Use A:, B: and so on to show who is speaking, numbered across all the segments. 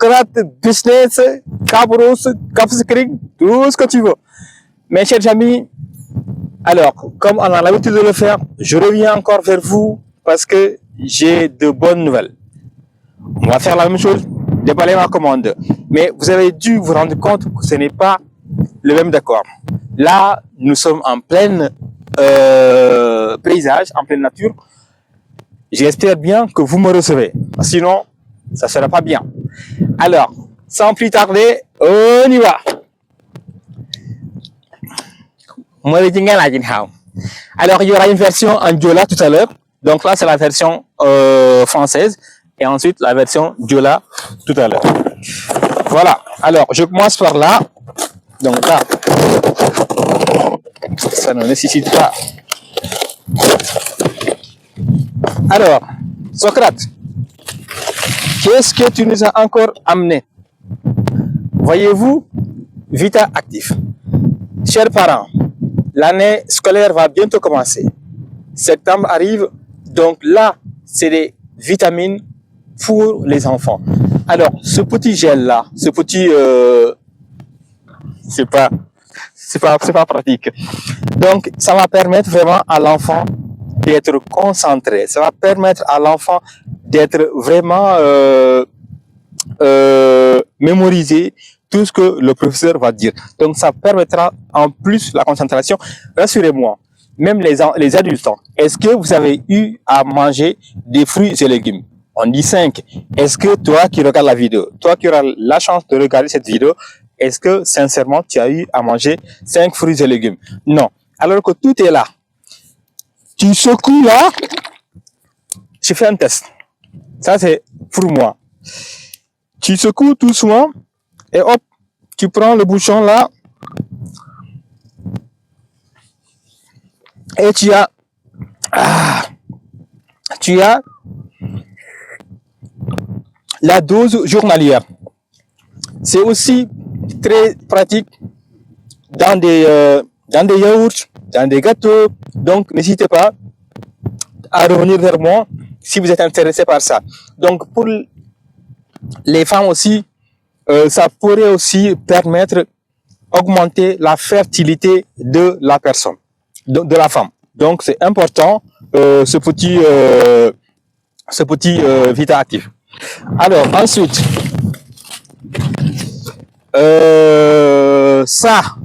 A: Socrate, business, Cabros, Capsicring, tout ce que tu veux. Mes chers amis, alors, comme on a l'habitude de le faire, je reviens encore vers vous parce que j'ai de bonnes nouvelles. On va faire la même chose, déballer ma commande. Mais vous avez dû vous rendre compte que ce n'est pas le même décor. Là, nous sommes en plein paysage, en pleine nature. J'espère bien que vous me recevez. Sinon, ça ne sera pas bien. Alors, sans plus tarder, on y va. Alors, il y aura une version en Diola tout à l'heure. Donc là, c'est la version française. Et ensuite, la version Diola tout à l'heure. Voilà. Alors, je commence par là. Donc là, ça ne nécessite pas. Alors, Socrate, qu'est-ce que tu nous as encore amené? Voyez-vous, Vita Actif. Chers parents, l'année scolaire va bientôt commencer. Septembre arrive, donc là, c'est des vitamines pour les enfants. Alors, ce petit gel-là, ce petit... c'est pas pratique. Donc, ça va permettre vraiment à l'enfant d'être concentré. Ça va permettre à l'enfant d'être vraiment mémoriser tout ce que le professeur va dire. Donc, ça permettra en plus la concentration. Rassurez-moi, même les adultes, est-ce que vous avez eu à manger des fruits et légumes? On dit 5. Est-ce que toi qui regardes la vidéo, toi qui auras la chance de regarder cette vidéo, est-ce que sincèrement tu as eu à manger 5 fruits et légumes? Non. Alors que tout est là. Tu secoues là, je fais un test. Ça c'est pour moi. Tu secoues tout doucement et hop, tu prends le bouchon là et tu as la dose journalière. C'est aussi très pratique dans des yaourts, dans des gâteaux. Donc, n'hésitez pas à revenir vers moi si vous êtes intéressé par ça. Donc, pour les femmes aussi, ça pourrait aussi permettre d'augmenter la fertilité de la personne, de la femme. Donc, c'est important ce petit Vita Actif. Alors, ensuite, ça,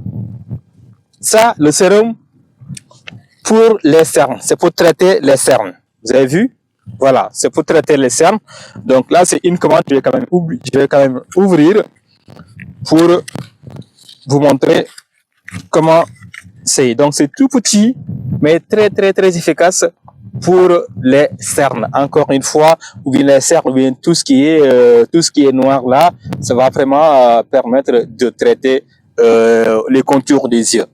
A: le sérum pour les cernes, c'est pour traiter les cernes. Vous avez vu? Voilà, c'est pour traiter les cernes. Donc là, c'est une commande que je vais quand même ouvrir pour vous montrer comment c'est. Donc c'est tout petit, mais très efficace pour les cernes. Encore une fois, ou bien les cernes, ou bien tout ce qui est noir là, ça va vraiment permettre de traiter les contours des yeux.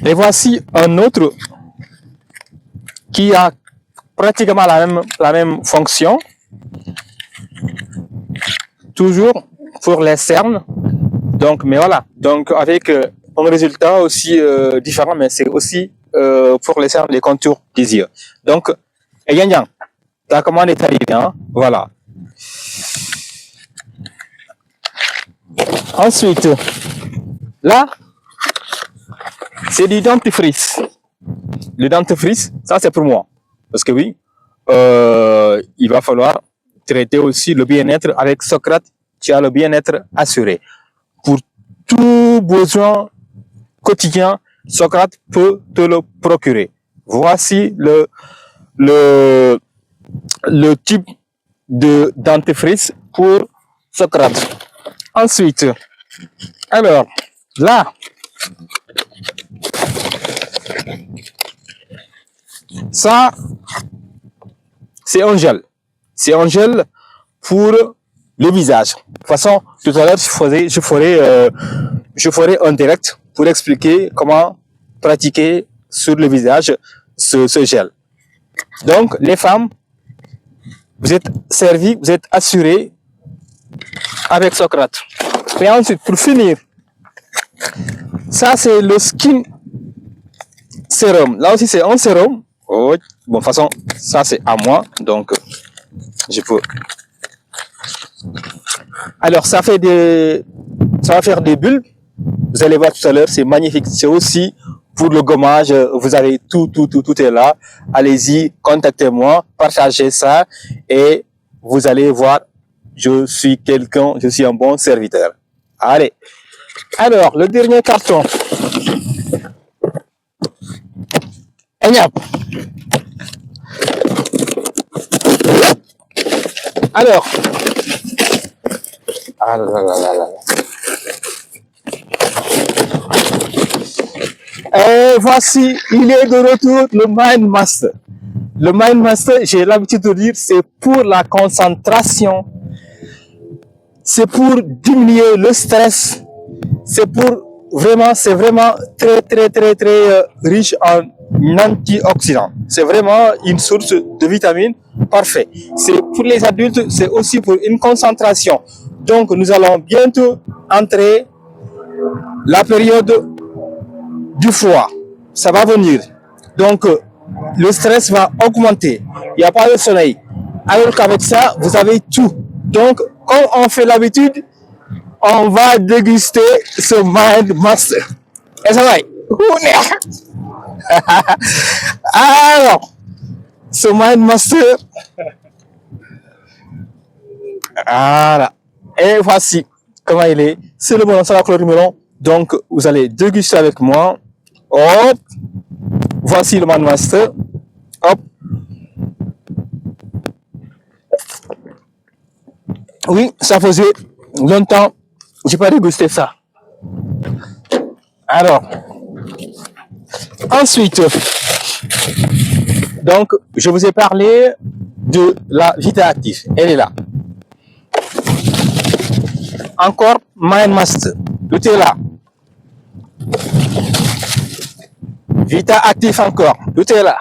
A: Et voici un autre qui a pratiquement la même fonction, toujours pour les cernes. Donc, mais voilà, donc avec un résultat aussi différent, mais c'est aussi pour les cernes, les contours des yeux. Donc, Yang, ta commande est arrivée, hein? Voilà. Ensuite, là, c'est du dentifrice. Le dentifrice, ça c'est pour moi. Parce que oui, il va falloir traiter aussi le bien-être avec Socrate. Tu as le bien-être assuré. Pour tout besoin quotidien, Socrate peut te le procurer. Voici le type de dentifrice pour Socrate. Ensuite, alors, là, ça, c'est un gel. C'est un gel pour le visage. De toute façon, tout à l'heure, je ferai un direct pour expliquer comment pratiquer sur le visage ce gel. Donc, les femmes, vous êtes servis, vous êtes assurés avec Socrate. Et ensuite, pour finir, ça, c'est le skin sérum. Là aussi, c'est un sérum. Oh, bon, de toute façon, ça, c'est à moi. Donc, Je peux. Alors, ça va faire des bulles. Vous allez voir tout à l'heure, c'est magnifique. C'est aussi pour le gommage. Vous avez tout est là. Allez-y, contactez-moi, partagez ça et vous allez voir, je suis un bon serviteur. Allez. Alors, le dernier carton. Alors, et voici, il est de retour, le Mind Master. Le Mind Master, j'ai l'habitude de dire, c'est pour la concentration, c'est pour diminuer le stress, c'est vraiment très riche en antioxydants. C'est vraiment une source de vitamines parfait. C'est pour les adultes, c'est aussi pour une concentration. Donc, nous allons bientôt entrer la période du froid. Ça va venir. Donc, le stress va augmenter. Il n'y a pas de soleil. Alors qu'avec ça, vous avez tout. Donc, comme on fait l'habitude, on va déguster ce Mind Master. Et ça va. Alors, ce Mind Master. Voilà. Et voici comment il est. C'est le bon à la couleur du melon. Donc, vous allez déguster avec moi. Hop. Voici le Mind Master. Hop. Oui, ça faisait longtemps que j'ai pas dégusté ça. Alors, ensuite, donc, je vous ai parlé de la Vita Active. Elle est là. Encore Mind Master. Tout est là. Vita Active encore. Tout est là.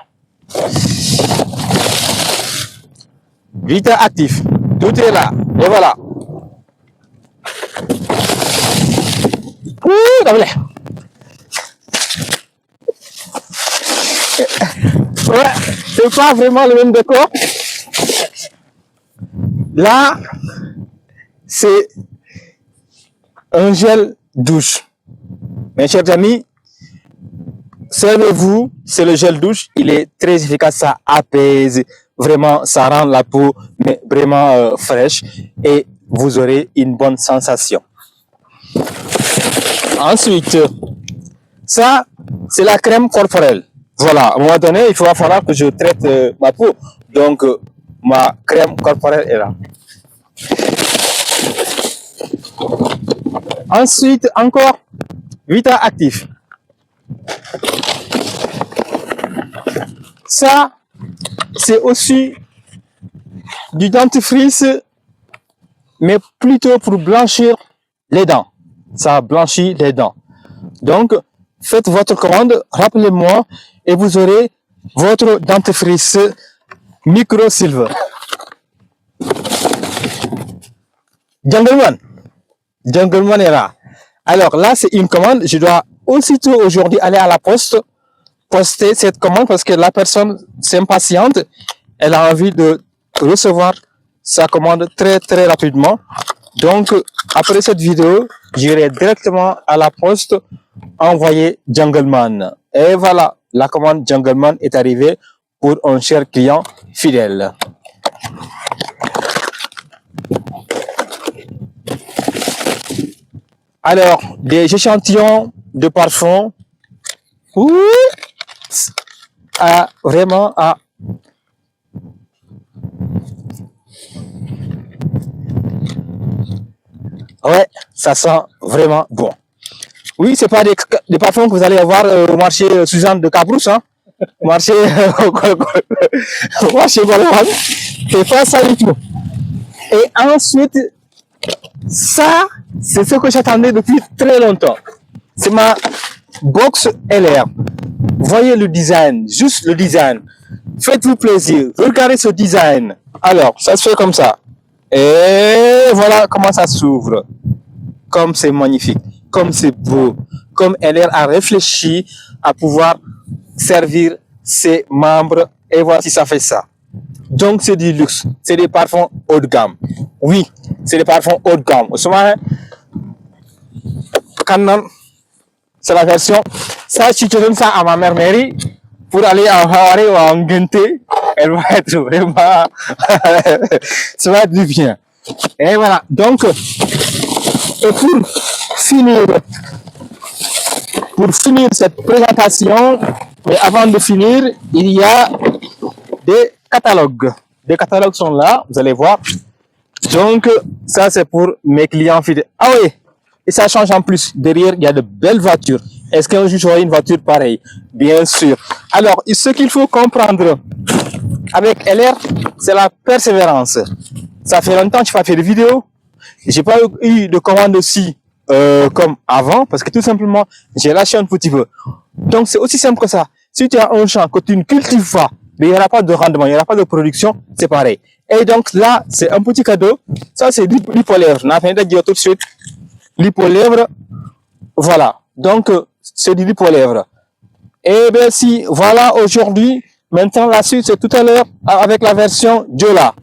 A: Vita Active. Tout est là. Et voilà. Ouais, c'est pas vraiment le même décor. Là, c'est un gel douche. Mes chers amis, servez-vous, c'est le gel douche. Il est très efficace, ça apaise. Vraiment, ça rend la peau vraiment fraîche et vous aurez une bonne sensation. Ensuite, ça, c'est la crème corporelle. Voilà, à un moment donné, il va falloir que je traite ma peau. Donc, ma crème corporelle est là. Ensuite, encore, Vita Active. Ça, c'est aussi du dentifrice, mais plutôt pour blanchir les dents. Ça blanchit les dents. Donc, faites votre commande, rappelez-moi, et vous aurez votre dentifrice Micro Silver. Jungleman est là. Alors là, c'est une commande. Je dois aussitôt aujourd'hui aller à la poste, poster cette commande parce que la personne s'impatiente. Elle a envie de recevoir sa commande très rapidement. Donc, après cette vidéo, j'irai directement à la poste envoyer Jungleman. Et voilà, la commande Jungleman est arrivée pour un cher client fidèle. Alors, des échantillons de parfum. Vraiment à ouais, ça sent vraiment bon. Oui, c'est pas des parfums que vous allez avoir au marché Suzanne de Cabrousse, hein. Marché Goleman. C'est pas ça du tout. Et ensuite, ça, c'est ce que j'attendais depuis très longtemps. C'est ma box LR. Voyez le design, juste le design. Faites-vous plaisir, regardez ce design. Alors, ça se fait comme ça. Et voilà comment ça s'ouvre. Comme c'est magnifique, comme c'est beau, comme LR a réfléchi à pouvoir servir ses membres. Et voici, ça fait ça. Donc, c'est du luxe. C'est des parfums haut de gamme. Oui, c'est des parfums haut de gamme. Souvent, c'est la version. Ça, si tu donnes ça à ma mère Mary pour aller en Hawaii ou en Gente, elle va être vraiment. Ça va être du bien. Et voilà. Donc, et pour finir cette présentation, mais avant de finir, il y a des catalogues. Des catalogues sont là, vous allez voir. Donc, ça, c'est pour mes clients fidèles. Ah oui, et ça change en plus. Derrière, il y a de belles voitures. Est-ce qu'un jour j'aurai une voiture pareille? Bien sûr. Alors, ce qu'il faut comprendre avec LR, c'est la persévérance. Ça fait longtemps que je n'ai pas fait de vidéo. J'ai pas eu de commande aussi comme avant, parce que tout simplement, j'ai lâché un petit peu. Donc, c'est aussi simple que ça. Si tu as un champ que tu ne cultives pas, mais il n'y aura pas de rendement, il n'y aura pas de production, c'est pareil. Et donc là, c'est un petit cadeau. Ça, c'est l'hypolèvre. On a fait de dire tout de suite. L'hypolèvre, voilà. Donc, c'est du l'hypolèvre. Et bien si, voilà aujourd'hui. Maintenant, la suite, c'est tout à l'heure avec la version Jola.